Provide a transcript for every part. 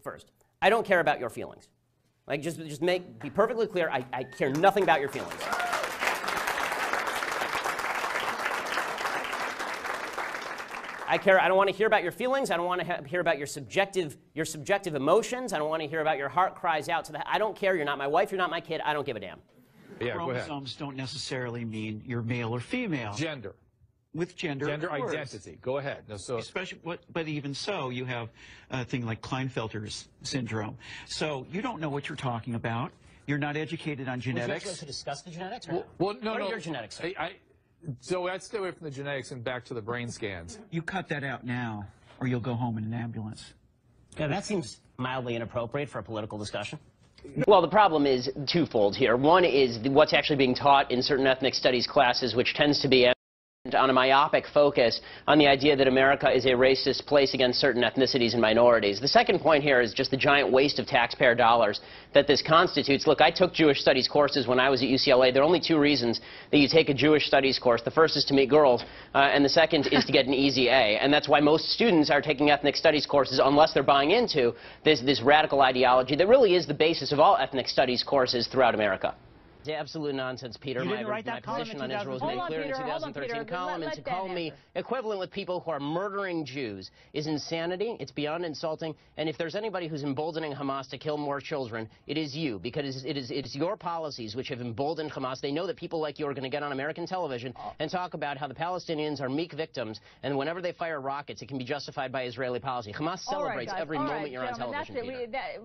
first. I don't care about your feelings. Like, just be perfectly clear, I care nothing about your feelings. I don't want to hear about your feelings. I don't want to hear about your subjective emotions. I don't want to hear about your heart cries out to the, I don't care. You're not my wife. You're not my kid. I don't give a damn. Yeah, chromosomes don't necessarily mean you're male or female. Gender. With gender identity. Go ahead. No, so especially, but even so, you have a thing like Klinefelter's syndrome. So you don't know what you're talking about. You're not educated on genetics. Would you like to discuss the genetics? Or well, no, what no. Are your genetics? So I'd stay away from the genetics and back to the brain scans. You cut that out now, or you'll go home in an ambulance. Yeah, that seems mildly inappropriate for a political discussion. Well, the problem is twofold here. One is what's actually being taught in certain ethnic studies classes, which tends to be on a myopic focus on the idea that America is a racist place against certain ethnicities and minorities. The second point here is just the giant waste of taxpayer dollars that this constitutes. Look, I took Jewish studies courses when I was at UCLA. There are only two reasons that you take a Jewish studies course. The first is to meet girls, and the second is to get an easy A. And that's why most students are taking ethnic studies courses unless they're buying into this radical ideology that really is the basis of all ethnic studies courses throughout America. Absolute nonsense, Peter. You didn't write that my position on Israel was made clear in the 2013 column, and to call me equivalent with people who are murdering Jews is insanity. It's beyond insulting. And if there's anybody who's emboldening Hamas to kill more children, it is you, because it is your policies which have emboldened Hamas. They know that people like you are going to get on American television and talk about how the Palestinians are meek victims, and whenever they fire rockets, it can be justified by Israeli policy. Hamas celebrates every moment you're on television.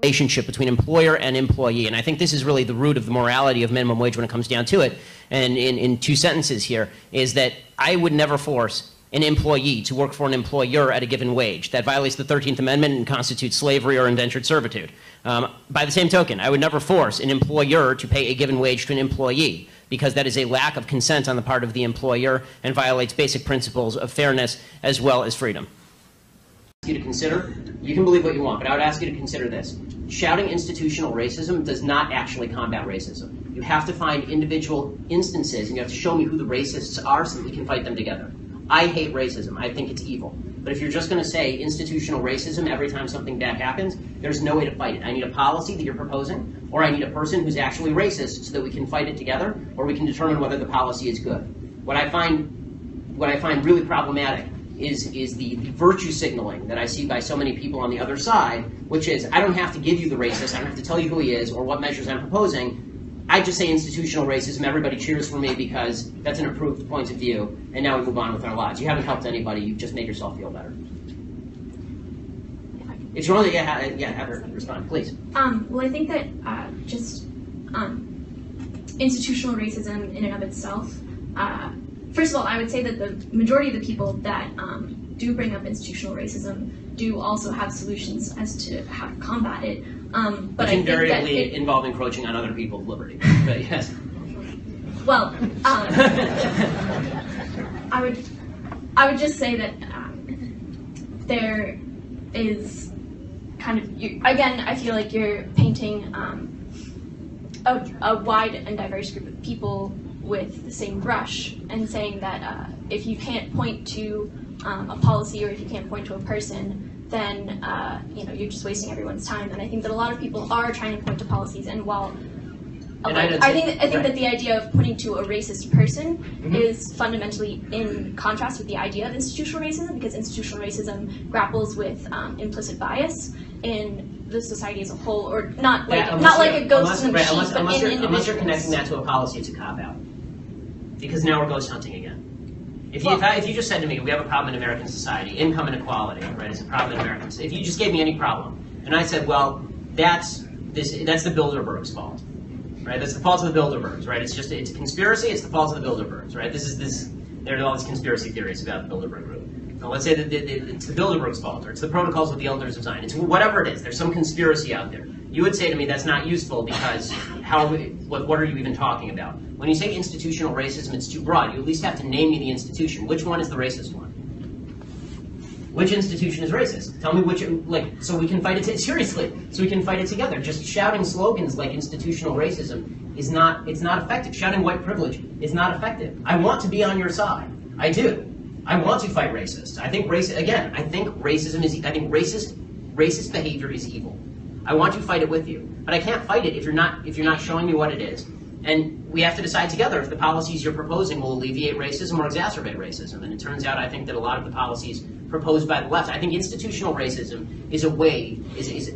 Relationship between employer and employee, and I think this is really the root of the morality of minimum wage when it comes down to it. And in two sentences here is that I would never force an employee to work for an employer at a given wage. That violates the 13th Amendment and constitutes slavery or indentured servitude. By the same token, I would never force an employer to pay a given wage to an employee, because that is a lack of consent on the part of the employer and violates basic principles of fairness as well as freedom. You to consider, you can believe what you want, but I would ask you to consider this. Shouting institutional racism does not actually combat racism. You have to find individual instances, and you have to show me who the racists are so that we can fight them together. I hate racism. I think it's evil. But if you're just going to say institutional racism every time something bad happens, there's no way to fight it. I need a policy that you're proposing, or I need a person who's actually racist so that we can fight it together, or we can determine whether the policy is good. What I find really problematic is the virtue signaling that I see by so many people on the other side, which is, I don't have to give you the racist, I don't have to tell you who he is or what measures I'm proposing. I just say institutional racism, everybody cheers for me because that's an approved point of view, and now we move on with our lives. You haven't helped anybody, you've just made yourself feel better. If you want to, have her respond, please. Well, I think that institutional racism in and of itself, first of all, I would say that the majority of the people that do bring up institutional racism do also have solutions as to how to combat it. But I think that invariably involve encroaching on other people's liberty. But yes. Well, I would just say that there is kind of, again, I feel like you're painting a wide and diverse group of people with the same brush and saying that if you can't point to a policy or if you can't point to a person, then you're just wasting everyone's time. And I think that a lot of people are trying to point to policies, and while I think that the idea of pointing to a racist person is fundamentally in contrast with the idea of institutional racism, because institutional racism grapples with implicit bias in the society as a whole, or not like a ghost in the machine, but in individuals. Unless you're connecting that to a policy, it's a cop-out. Because now we're ghost hunting again. If you just said to me, we have a problem in American society, income inequality, right, is a problem in American society. If you just gave me any problem, and I said, well, that's the Bilderbergs' fault, right? That's the fault of the Bilderbergs, right? It's a conspiracy. It's the fault of the Bilderbergs, right? There are all these conspiracy theories about the Bilderberg group. Now, let's say that it's the Bilderbergs' fault, or it's the Protocols of the Elders of Zion. It's whatever it is. There's some conspiracy out there. You would say to me, that's not useful because what are you even talking about? When you say institutional racism, it's too broad. You at least have to name me the institution. Which one is the racist one? Which institution is racist? Tell me which, so we can fight it, seriously, so we can fight it together. Just shouting slogans like institutional racism it's not effective. Shouting white privilege is not effective. I want to be on your side. I do. I want to fight racists. I think racist behavior is evil. I want to fight it with you. But I can't fight it if you're not showing me what it is. And we have to decide together if the policies you're proposing will alleviate racism or exacerbate racism. And it turns out, I think, that a lot of the policies proposed by the left, I think institutional racism is a way, is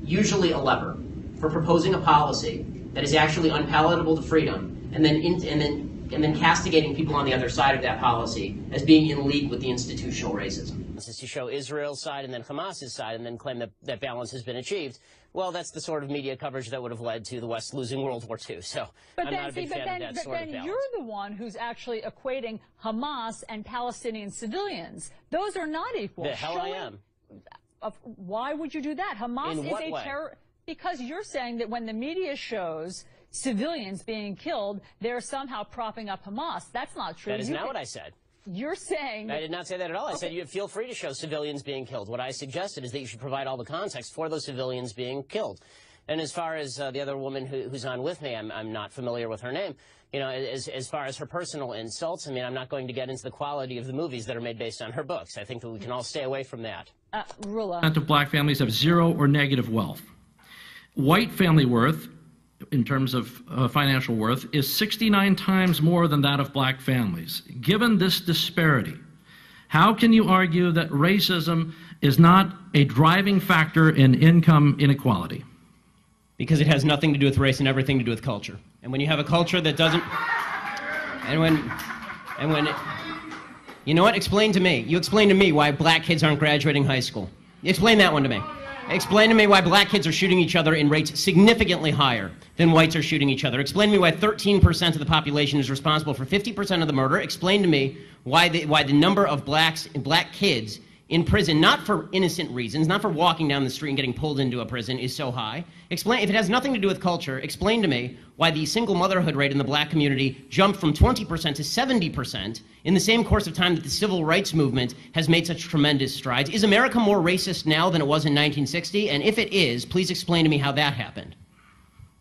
usually a lever for proposing a policy that is actually unpalatable to freedom, and then castigating people on the other side of that policy as being in league with the institutional racism. Is to show Israel's side and then Hamas's side and then claim that balance has been achieved. Well, that's the sort of media coverage that would have led to the West losing World War II. So I'm not a big fan of that sort of balance. But then you're the one who's actually equating Hamas and Palestinian civilians. Those are not equal. The hell I am. Why would you do that? Hamas is a terror. Because you're saying that when the media shows civilians being killed, they're somehow propping up Hamas. That's not true. That is not what I said. You're saying... I did not say that at all. I said you feel free to show civilians being killed. What I suggested is that you should provide all the context for those civilians being killed. And as far as the other woman who's on with me, I'm not familiar with her name. You know, as far as her personal insults, I mean, I'm not going to get into the quality of the movies that are made based on her books. I think that we can all stay away from that. Rula. Of black families have zero or negative wealth. White family worth, in terms of financial worth, is 69 times more than that of black families. Given this disparity, how can you argue that racism is not a driving factor in income inequality? Because it has nothing to do with race and everything to do with culture. And when you have a culture that doesn't... You know what? Explain to me. You explain to me why black kids aren't graduating high school. Explain that one to me. Explain to me why black kids are shooting each other in rates significantly higher than whites are shooting each other. Explain to me why 13% of the population is responsible for 50% of the murder. Explain to me why the number of black kids in prison, not for innocent reasons, not for walking down the street and getting pulled into a prison, is so high. Explain, if it has nothing to do with culture, explain to me why the single motherhood rate in the black community jumped from 20% to 70% in the same course of time that the civil rights movement has made such tremendous strides. Is America more racist now than it was in 1960? And if it is, please explain to me how that happened.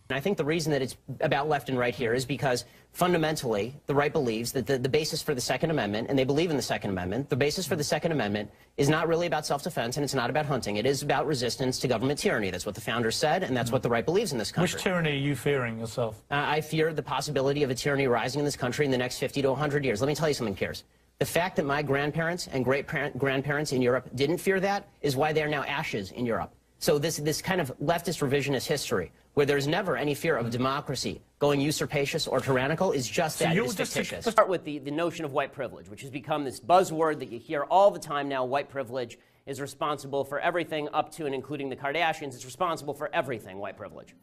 And I think the reason that it's about left and right here is because fundamentally the right believes that the basis for the Second Amendment, and they believe in the Second Amendment, the basis for the Second Amendment is not really about self-defense and it's not about hunting. It is about resistance to government tyranny. That's what the founders said, and that's what the right believes in this country. Which tyranny are you fearing yourself? I fear the possibility of a tyranny rising in this country in the next 50 to 100 years. Let me tell you something, Piers. The fact that my grandparents and great-grandparents in Europe didn't fear that is why they are now ashes in Europe. So this kind of leftist revisionist history, where there's never any fear of democracy going usurpacious or tyrannical, is just that. It's fictitious. Let's start with the notion of white privilege, which has become this buzzword that you hear all the time now. White privilege is responsible for everything up to and including the Kardashians. It's responsible for everything, white privilege.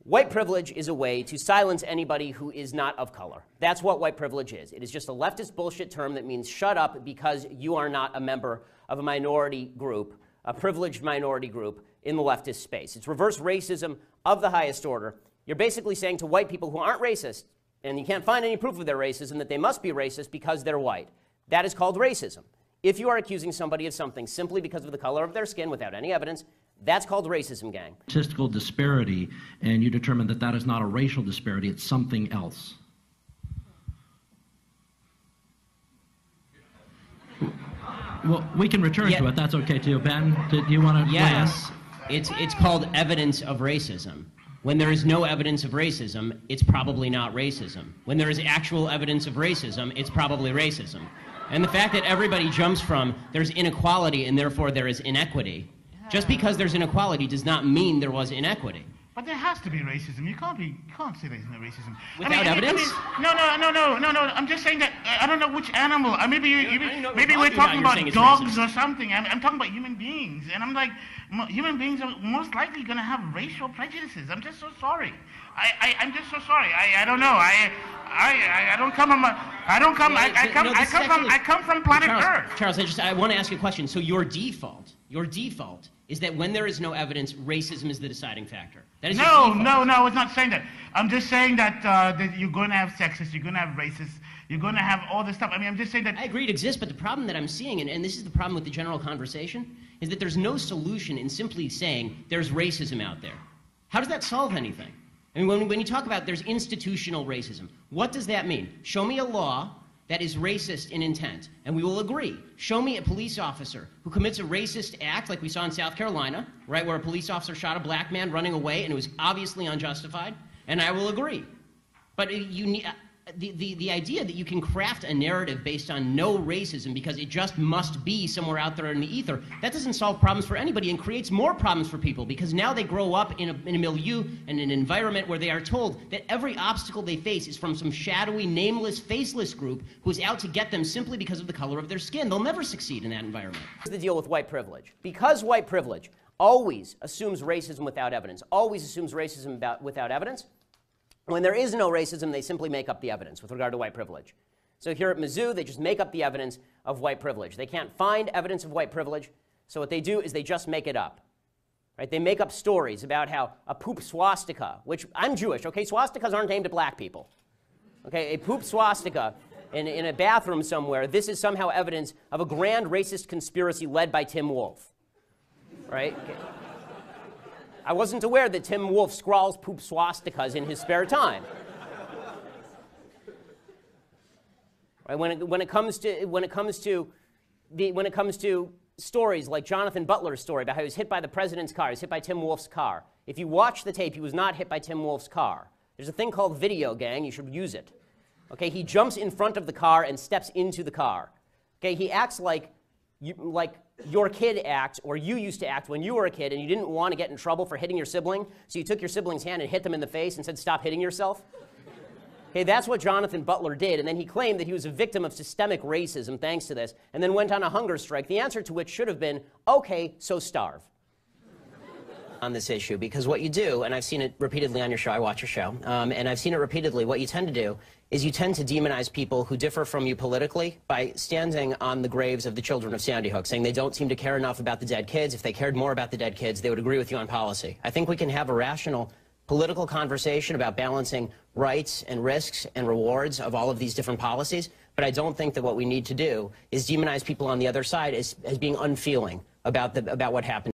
White privilege is a way to silence anybody who is not of color. That's what white privilege is. It is just a leftist bullshit term that means shut up because you are not a member of a minority group, a privileged minority group in the leftist space. It's reverse racism of the highest order. You're basically saying to white people who aren't racist, and you can't find any proof of their racism, that they must be racist because they're white. That is called racism. If you are accusing somebody of something simply because of the color of their skin without any evidence, that's called racism, gang. Statistical disparity, and you determine that that is not a racial disparity, it's something else. Well, we can return to it. That's okay too. Ben, do you want to? Yes. It's called evidence of racism. When there is no evidence of racism, it's probably not racism. When there is actual evidence of racism, it's probably racism. And the fact that everybody jumps from there's inequality and therefore there is inequity, just because there's inequality does not mean there was inequity. But there has to be racism. You can't say there's no racism. Without evidence? No. I'm just saying that I don't know which animal. Maybe we're talking about dogs or something. I'm talking about human beings, and I'm like, human beings are most likely going to have racial prejudices. I'm just so sorry. I'm just so sorry. I don't know. I don't come from. I come from planet Earth. Charles, I want to ask you a question. So your default is that when there is no evidence, racism is the deciding factor. That is no, I was not saying that. I'm just saying that, that you're going to have sexists, you're going to have racists, you're going to have all this stuff. I mean, I'm just saying that... I agree it exists, but the problem that I'm seeing, and this is the problem with the general conversation, is that there's no solution in simply saying there's racism out there. How does that solve anything? I mean, when you talk about there's institutional racism, what does that mean? Show me a law that is racist in intent, and we will agree. Show me a police officer who commits a racist act like we saw in South Carolina, right, where a police officer shot a black man running away and it was obviously unjustified, and I will agree. But you need, the idea that you can craft a narrative based on no racism because it just must be somewhere out there in the ether, that doesn't solve problems for anybody and creates more problems for people because now they grow up in a milieu and an environment where they are told that every obstacle they face is from some shadowy, nameless, faceless group who's out to get them simply because of the color of their skin. They'll never succeed in that environment. Here's the deal with white privilege. Because white privilege always assumes racism without evidence, always assumes racism without evidence, when there is no racism, they simply make up the evidence with regard to white privilege. So here at Mizzou, they just make up the evidence of white privilege. They can't find evidence of white privilege, so what they do is they just make it up. Right? They make up stories about how a poop swastika, which I'm Jewish, okay? Swastikas aren't aimed at black people. Okay, a poop swastika in a bathroom somewhere, this is somehow evidence of a grand racist conspiracy led by Tim Wolf. Right? Okay. I wasn't aware that Tim Wolf scrawls poop swastikas in his spare time. Right? When it comes to stories like Jonathan Butler's story about how he was hit by the president's car, he was hit by Tim Wolf's car. If you watch the tape, he was not hit by Tim Wolf's car. There's a thing called video, gang. You should use it. Okay, he jumps in front of the car and steps into the car. Okay, he acts like your kid acts, or you used to act when you were a kid and you didn't want to get in trouble for hitting your sibling, so you took your sibling's hand and hit them in the face and said, "Stop hitting yourself." Okay, that's what Jonathan Butler did, and then he claimed that he was a victim of systemic racism thanks to this, and then went on a hunger strike, the answer to which should have been, okay, so starve. On this issue, because what you do, and I've seen it repeatedly on your show, I watch your show, and I've seen it repeatedly, what you tend to do is you tend to demonize people who differ from you politically by standing on the graves of the children of Sandy Hook, saying they don't seem to care enough about the dead kids. If they cared more about the dead kids, they would agree with you on policy. I think we can have a rational political conversation about balancing rights and risks and rewards of all of these different policies, but I don't think that what we need to do is demonize people on the other side as being unfeeling about what happened.